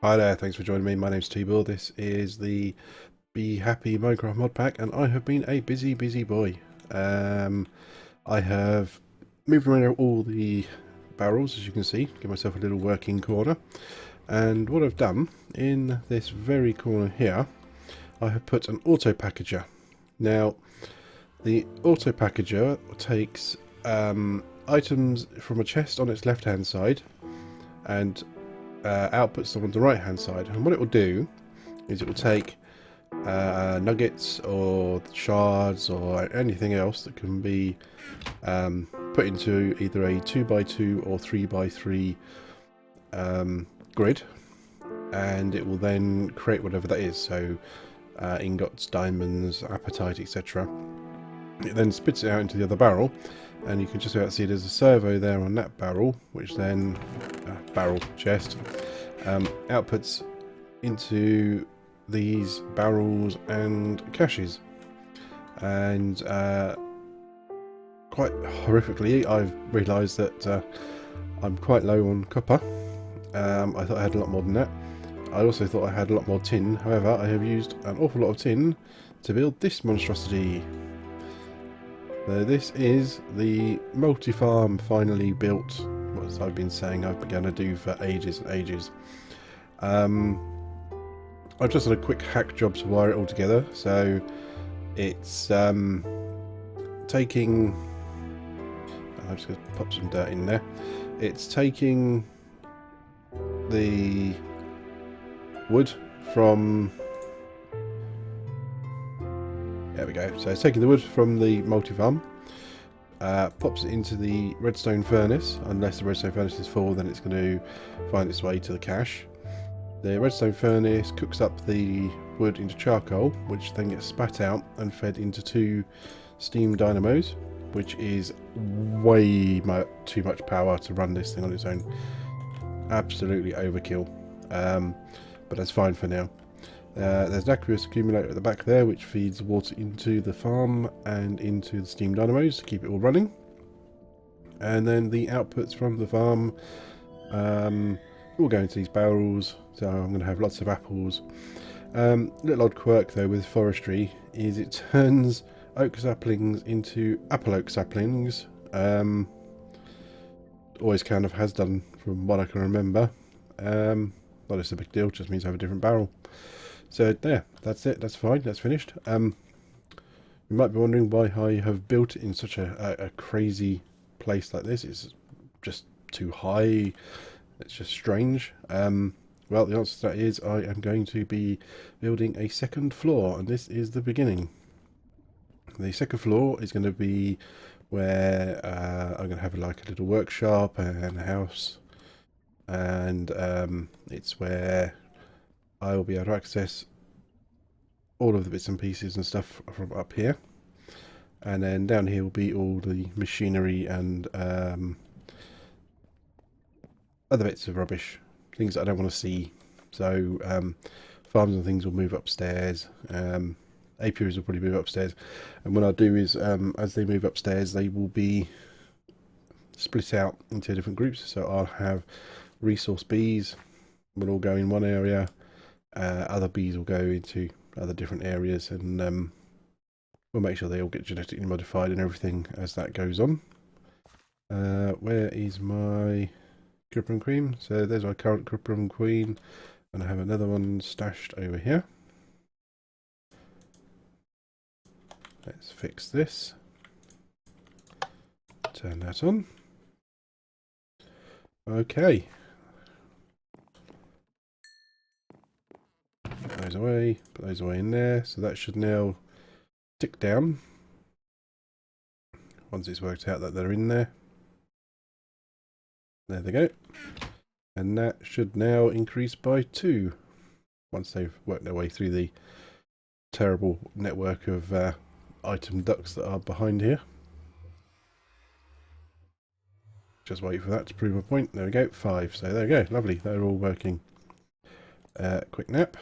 Hi there, thanks for joining me. My name's T-Bill. This is the Be Happy Minecraft mod pack, and I have been a busy boy. Um, I have moved around all the barrels, as you can see, give myself a little working corner. And what I've done in this very corner here, I have put an auto packager. Now, the auto packager takes items from a chest on its left-hand side and outputs them on the right-hand side. And what it will do is it will take nuggets or shards or anything else that can be put into either a 2x2 or 3x3 grid, and it will then create whatever that is. So ingots, diamonds, apatite, etc. It then spits it out into the other barrel, and you can just about see there's a servo there on that barrel, which then barrel chest outputs into these barrels and caches. And quite horrifically, I've realised that I'm quite low on copper. I thought I had a lot more than that. I also thought I had a lot more tin. However, I have used an awful lot of tin to build this monstrosity. So this is the multi-farm finally built, what I've been saying I've begun to do for ages and ages. I've just done a quick hack job to wire it all together. So it's taking... I'm just going to pop some dirt in there. It's taking the wood from... There we go. So it's taking the wood from the multi-farm, pops it into the redstone furnace. Unless the redstone furnace is full, then it's going to find its way to the cache. The redstone furnace cooks up the wood into charcoal, which then gets spat out and fed into two steam dynamos, which is way too much power to run this thing on its own. Absolutely overkill, but that's fine for now. There's an aqueous accumulator at the back there, which feeds water into the farm and into the steam dynamos to keep it all running. And then the outputs from the farm will go into these barrels, so I'm going to have lots of apples. Little odd quirk though with forestry is it turns oak saplings into apple oak saplings. Always kind of has done from what I can remember. Not it's a big deal, just means I have a different barrel. So there, that's it, that's fine, that's finished. You might be wondering why I have built it in such a crazy place like this. It's just too high, it's just strange. Well, the answer to that is I am going to be building a second floor, and this is the beginning. The second floor is going to be where I'm going to have like a little workshop and a house, and it's where I will be able to access all of the bits and pieces and stuff from up here. And then down here will be all the machinery and other bits of rubbish, things that I don't want to see. So farms and things will move upstairs. Apiaries will probably move upstairs. And what I'll do is, as they move upstairs, they will be split out into different groups. So I'll have resource bees will all go in one area. Other bees will go into other different areas, and we'll make sure they all get genetically modified and everything as that goes on. Where is my Crippin Queen? So there's my current Crippin Queen, and I have another one stashed over here. Let's fix this. Turn that on. Okay. Put those away in there. So that should now tick down once it's worked out that they're in there. There they go. And that should now increase by 2 once they've worked their way through the terrible network of item ducts that are behind here. Just wait for that to prove my point. There we go, 5. So there we go, lovely. They're all working. Quick nap.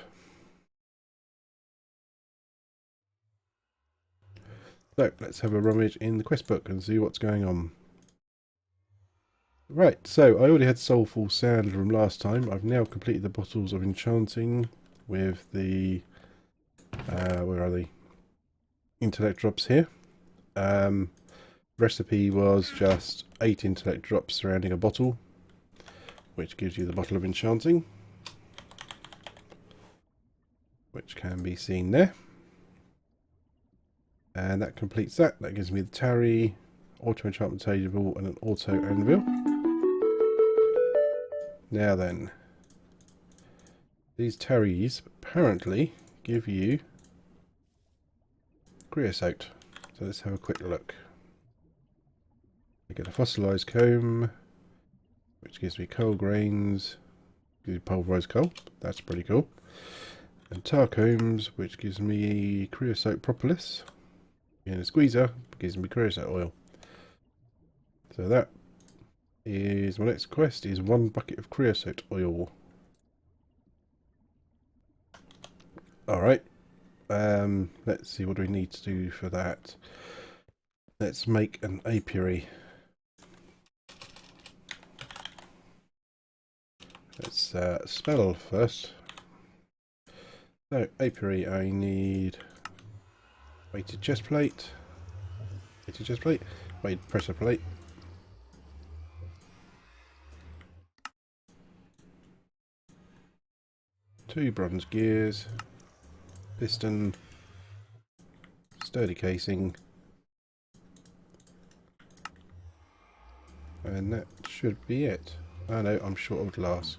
So let's have a rummage in the quest book and see what's going on. Right, so I already had Soulful Sand from last time. I've now completed the bottles of enchanting with the where are they? Intellect drops here. Recipe was just 8 intellect drops surrounding a bottle, which gives you the bottle of enchanting, which can be seen there. And that completes that. That gives me the tarry, auto enchantment table, and an auto anvil. Now then, these tarries apparently give you creosote. So let's have a quick look. I get a fossilized comb, which gives me coal grains, gives me pulverized coal. That's pretty cool. And tar combs, which gives me creosote propolis. And a squeezer gives me creosote oil. So that is my next quest, is 1 bucket of creosote oil. Alright. Let's see, what do we need to do for that? Let's make an apiary. Let's spell first. So, apiary, I need weighted chest plate, weighted pressure plate, two bronze gears, piston, sturdy casing, and that should be it. Oh no, I'm short of glass.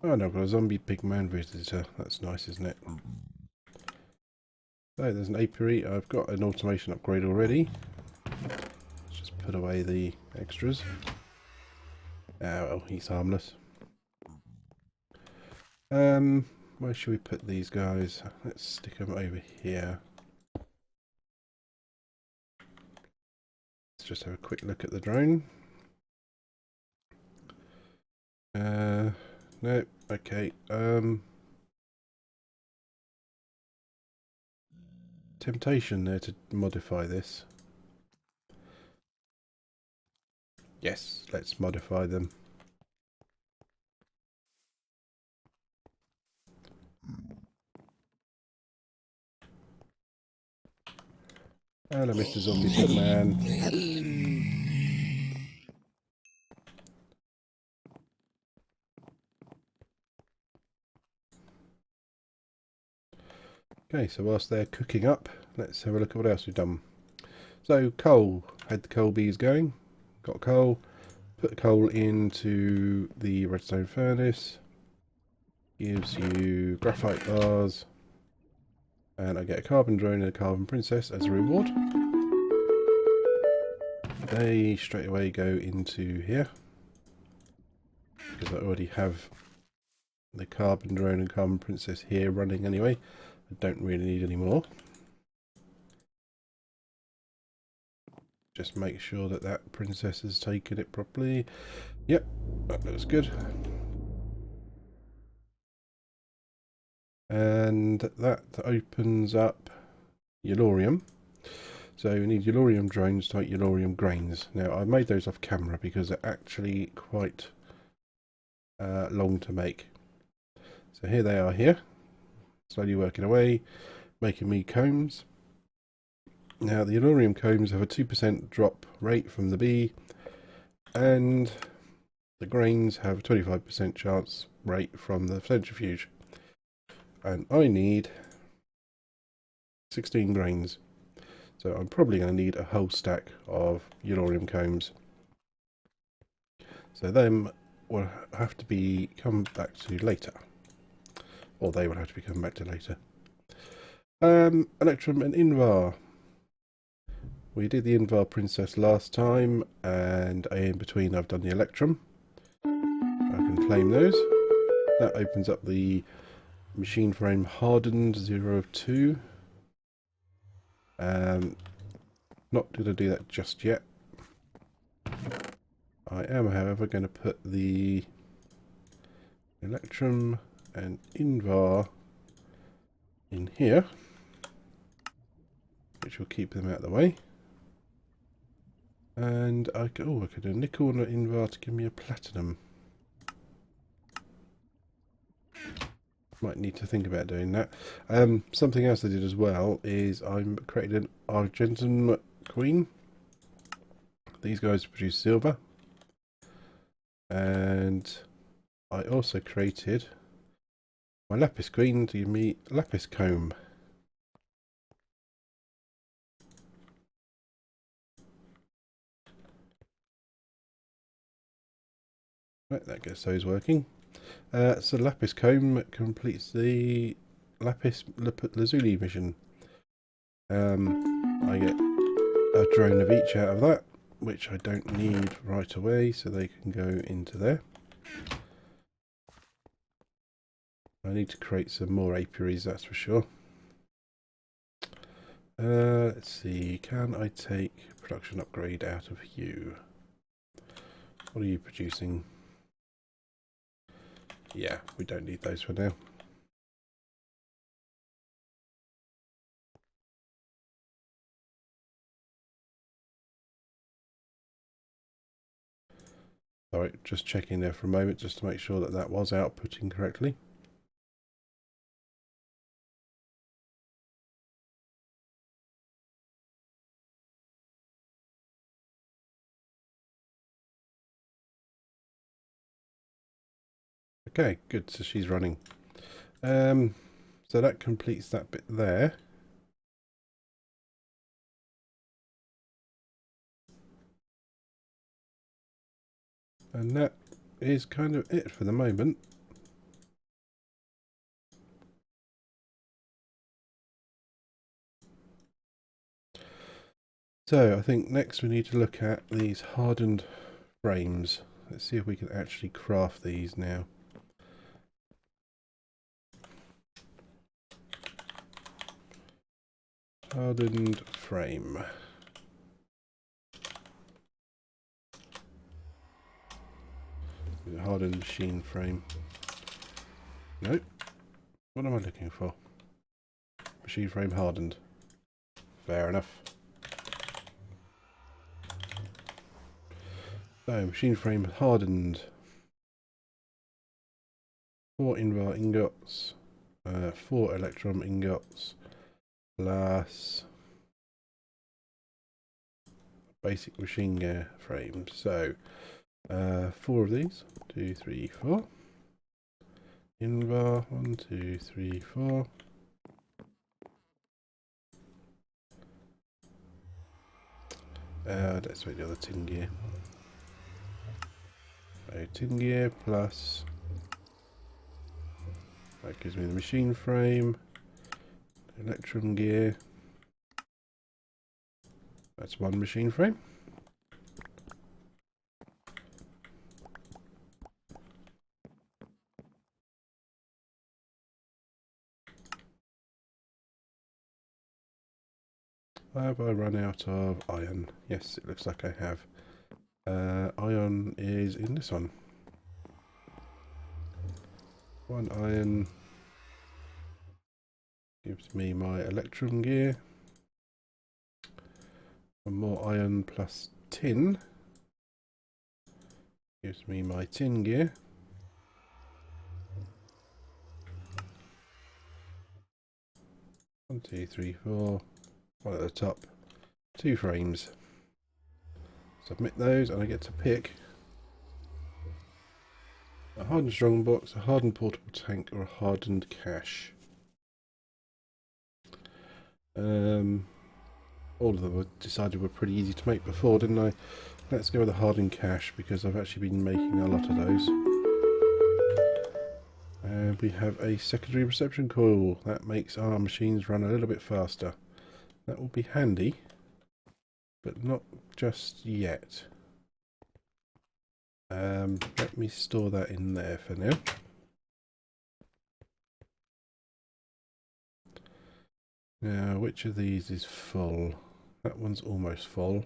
Oh no, I've got a zombie pigman visitor. That's nice, isn't it? So there's an apiary. I've got an automation upgrade already. Let's just put away the extras. Ah well, he's harmless. Where should we put these guys? Let's stick them over here. Let's just have a quick look at the drone. No, okay. Temptation there to modify this. Yes, let's modify them. Hello, Mr. Zombie Pigman. Okay, so whilst they're cooking up, let's have a look at what else we've done. So coal, had the coal bees going, got coal, put the coal into the redstone furnace, gives you graphite bars, and I get a carbon drone and a carbon princess as a reward. They straight away go into here, because I already have the carbon drone and carbon princess here running anyway. I don't really need any more. Just make sure that that princess has taken it properly. Yep, that looks good. And that opens up Laurium. So you need Laurium drones to make Laurium grains. Now I made those off camera because they're actually quite long to make. So here they are here, slowly working away, making me combs. Now the Laurium combs have a 2% drop rate from the bee, and the grains have a 25% chance rate from the centrifuge. And I need 16 grains. So I'm probably going to need a whole stack of Laurium combs. So them will have to be come back to later. Or they will have to be come back to later. Electrum and Invar. We did the Invar Princess last time, and in between I've done the Electrum. I can claim those. That opens up the machine frame hardened 0 of 2. Not going to do that just yet. I am, however, going to put the Electrum and Invar in here, which will keep them out of the way. And I could do a nickel and an invar to give me a platinum. Might need to think about doing that. Something else I did as well is I created an Argentum Queen. These guys produce silver. And I also created my Lapis Queen to give me Lapis Comb. Right, that gets those working. So Lapis Comb completes the Lapis Lazuli mission. I get a drone of each out of that, which I don't need right away, so they can go into there. I need to create some more apiaries, that's for sure. Let's see, can I take production upgrade out of you? What are you producing? Yeah, we don't need those for now. Alright, just checking there for a moment just to make sure that that was outputting correctly. Okay, good, so she's running. So that completes that bit there. And that is kind of it for the moment. So I think next we need to look at these hardened frames. Let's see if we can actually craft these now. Hardened frame. Hardened machine frame. Nope. What am I looking for? Machine frame hardened. Fair enough. So, machine frame hardened. 4 invar ingots. 4 electrum ingots. Plus basic machine gear frame. So, 4 of these. 2, 3, 4. Invar. 1, 2, 3, 4. Let's make the other tin gear. So tin gear plus, that gives me the machine frame, electrum gear. That's 1 machine frame. Have I run out of iron? Yes, it looks like I have. Iron is in this one. 1 iron gives me my electrum gear. 1 more iron plus tin gives me my tin gear. One, two, three, 4. 1 at the top. 2 frames. Submit those and I get to pick a hardened strongbox, a hardened portable tank, or a hardened cache. All of them were decided were pretty easy to make before, didn't I? Let's go with a hardened cache because I've actually been making a lot of those. And we have a secondary reception coil. That makes our machines run a little bit faster. That will be handy, but not just yet. Let me store that in there for now. Now, which of these is full? That one's almost full.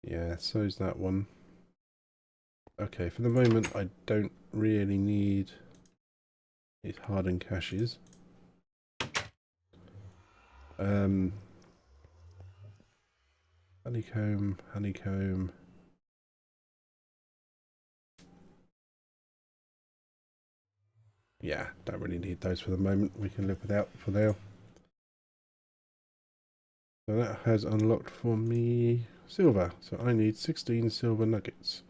Yeah, so's that one. Okay, for the moment I don't really need these hardened caches. Honeycomb, honeycomb. Yeah, don't really need those for the moment. We can live without for now. So that has unlocked for me silver. So I need 16 silver nuggets.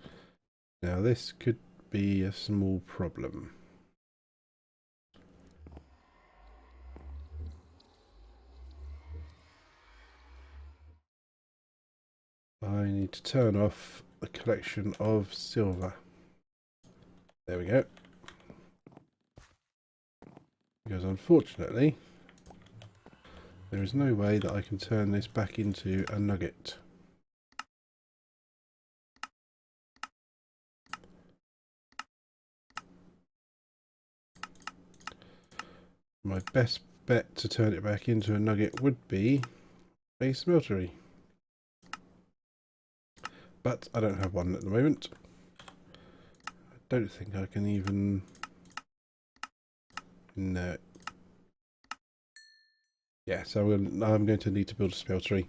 Now this could be a small problem. I need to turn off the collection of silver. There we go. Because unfortunately, there is no way that I can turn this back into a nugget. My best bet to turn it back into a nugget would be a smeltery. But I don't have one at the moment. I don't think I can even... No. Yeah, so I'm going to need to build a smeltery.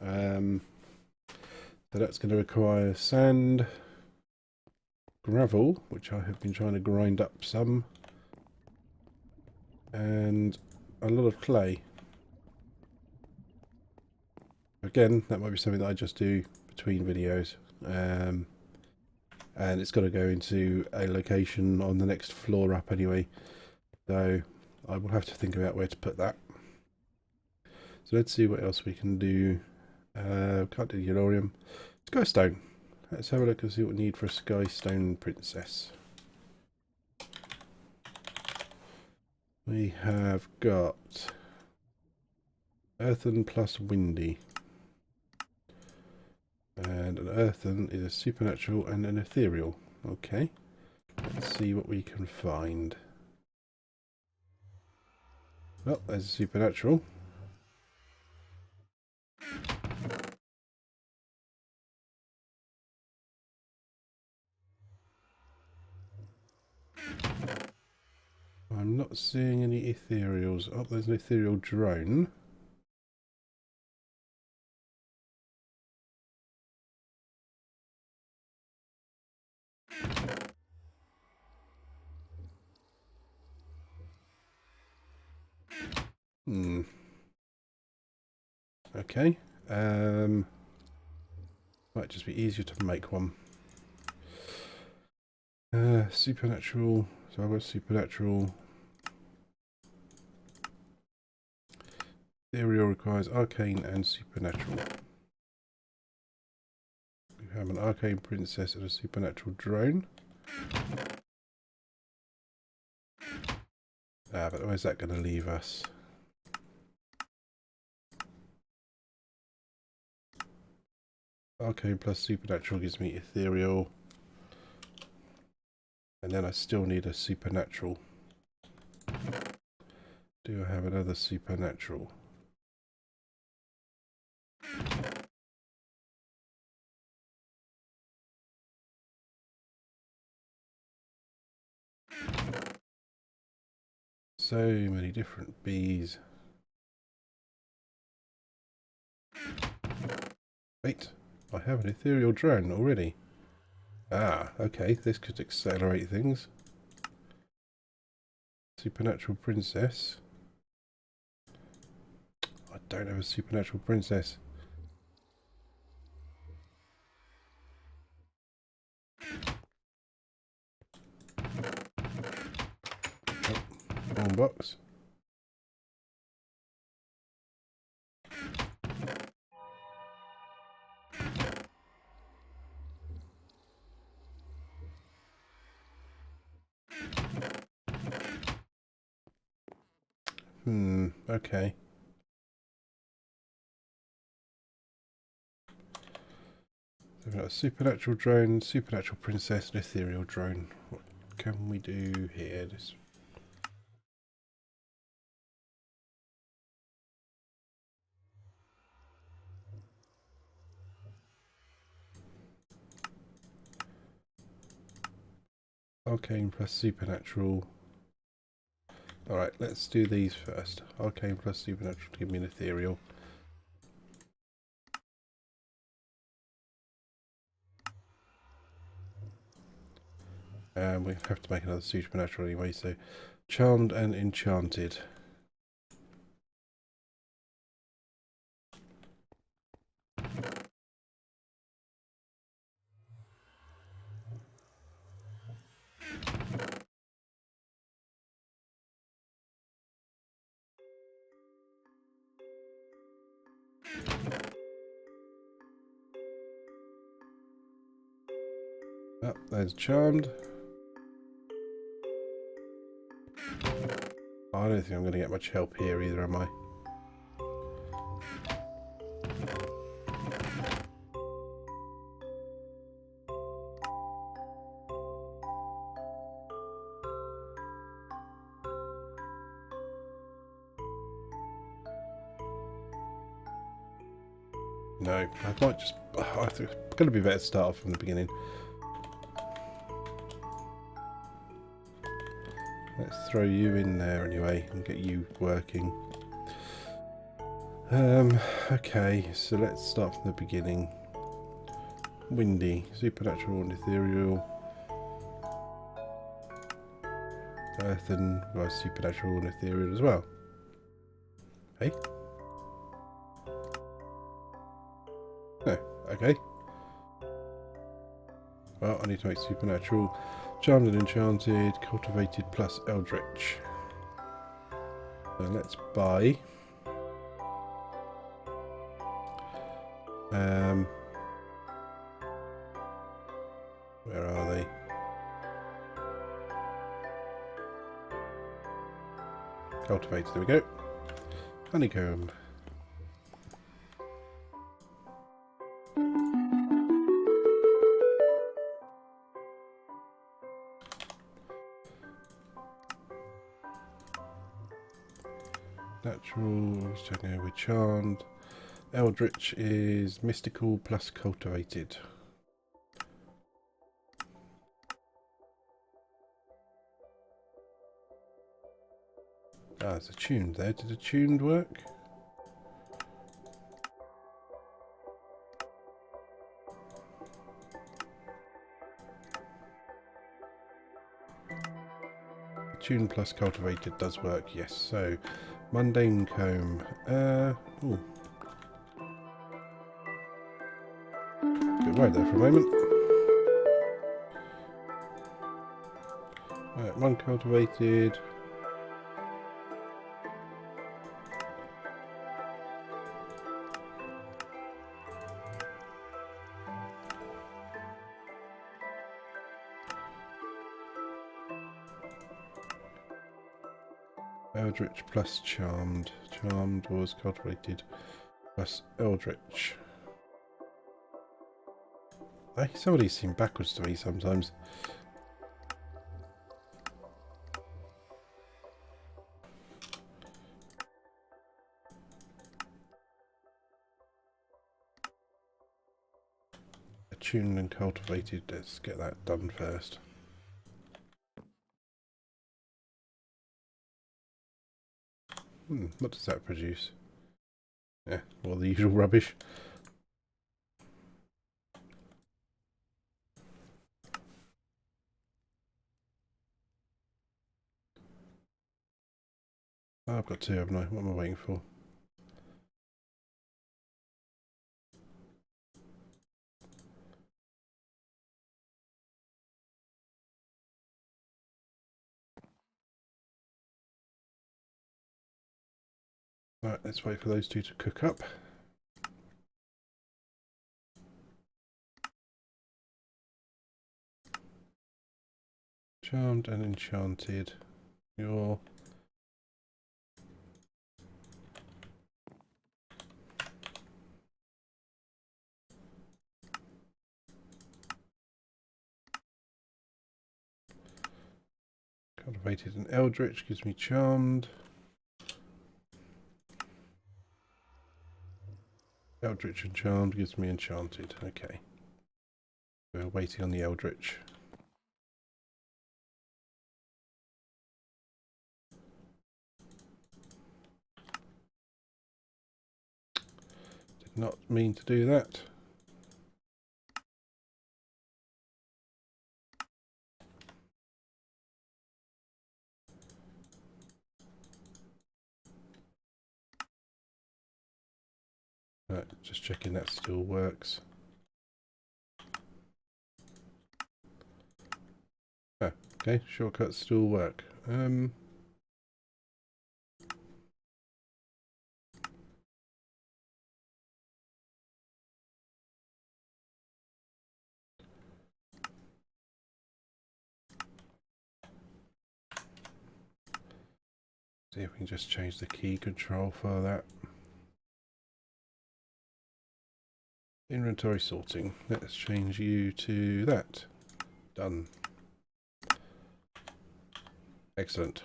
So that's going to require sand, gravel, which I have been trying to grind up some, and a lot of clay. Again, that might be something that I just do between videos. And it's got to go into a location on the next floor up anyway. So I will have to think about where to put that. So let's see what else we can do. Can't do the Laurium. Sky Stone. Let's have a look and see what we need for a Sky Stone Princess. We have got Earthen plus Windy. And an Earthen is a Supernatural and an Ethereal. Okay. Let's see what we can find. Well, there's a Supernatural. I'm not seeing any Ethereals. Oh, there's an Ethereal Drone. Okay. Might just be easier to make one. Supernatural. So I've got Supernatural. Ethereal requires Arcane and Supernatural. We have an Arcane Princess and a Supernatural Drone. But where's that going to leave us? Arcane plus Supernatural gives me Ethereal. And then I still need a Supernatural. Do I have another Supernatural? So many different bees. Wait, I have an Ethereal Drone already. Ah, okay, this could accelerate things. Supernatural Princess. I don't have a Supernatural Princess. Oh, wrong box. Okay. So we've got a Supernatural Drone, Supernatural Princess, and Ethereal Drone. What can we do here? This... Arcane plus Supernatural. Alright, let's do these first. Arcane plus supernatural to give me an ethereal. And we have to make another supernatural anyway, so charmed and enchanted. Oh, there's charmed. I don't think I'm going to get much help here either, am I? No, I might just... I think it's going to be better to start off from the beginning. Let's throw you in there anyway and get you working. Okay, so let's start from the beginning. Windy, supernatural and ethereal. Earthen, well, supernatural and ethereal as well. Hey? No, okay. Well, I need to make supernatural. Charmed and enchanted, cultivated plus eldritch. So let's buy. Where are they? Cultivated, there we go. Honeycomb. Natural, so now we're charmed. Eldritch is mystical plus cultivated. Ah, there's a tuned there. Did a tuned work? Tuned plus cultivated does work, yes. So, mundane comb. Ooh. Bit worried there for a moment. Right, one cultivated. Eldritch plus charmed. Charmed was cultivated plus eldritch. Some of these seem backwards to me sometimes. Attuned and cultivated. Let's get that done first. What does that produce? Yeah, well, the usual rubbish. Oh, I've got two, haven't I? What am I waiting for? Right, let's wait for those two to cook up. Charmed and enchanted. You're... cultivated and eldritch gives me charmed. Eldritch and charmed gives me enchanted. Okay. We're waiting on the eldritch. not mean to do that. Right, just checking that still works. Oh, okay, shortcuts still work. See if we can just change the key control for that. Inventory sorting. Let's change you to that. Done. Excellent.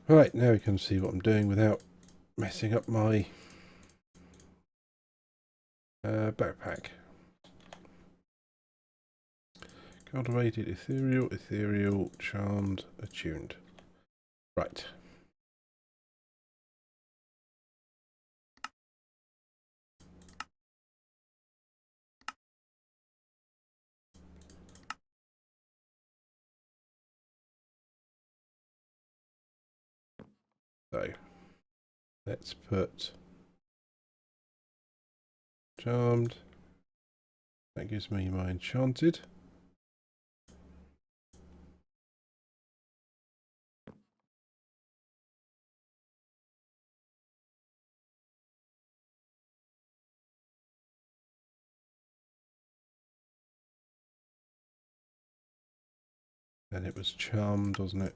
Right, now we can see what I'm doing without messing up my backpack. Cultivated, ethereal, charmed, attuned. Right. So, let's put charmed. That gives me my enchanted. And it was charmed, wasn't it?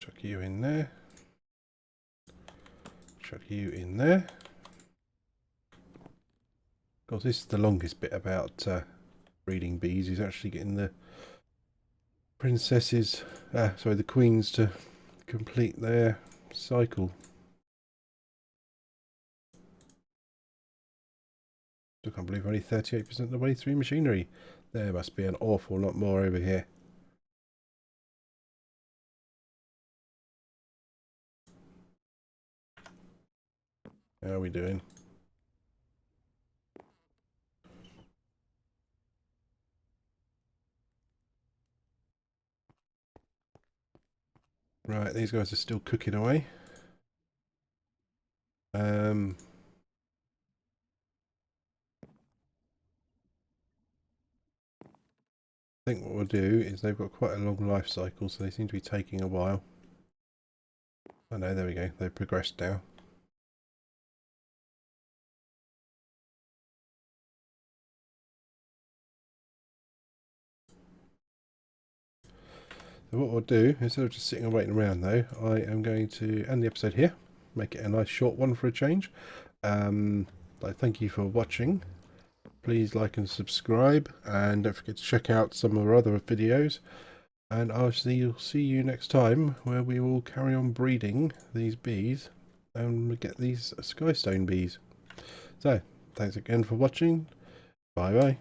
Chuck you in there. Chuck you in there. Of course, this is the longest bit about breeding bees, is actually getting the princesses, sorry, the queens to complete their cycle. I can't believe only 38% of the way through machinery. There must be an awful lot more over here. How are we doing? Right, these guys are still cooking away. I think what we'll do is they've got quite a long life cycle, so they seem to be taking a while. Oh no, there we go. They've progressed now. So what we'll do, instead of just sitting and waiting around though, I am going to end the episode here. Make it a nice short one for a change. I thank you for watching. Please like and subscribe, and don't forget to check out some of our other videos. And I'll see you next time, where we will carry on breeding these bees and get these skystone bees. So, thanks again for watching. Bye bye.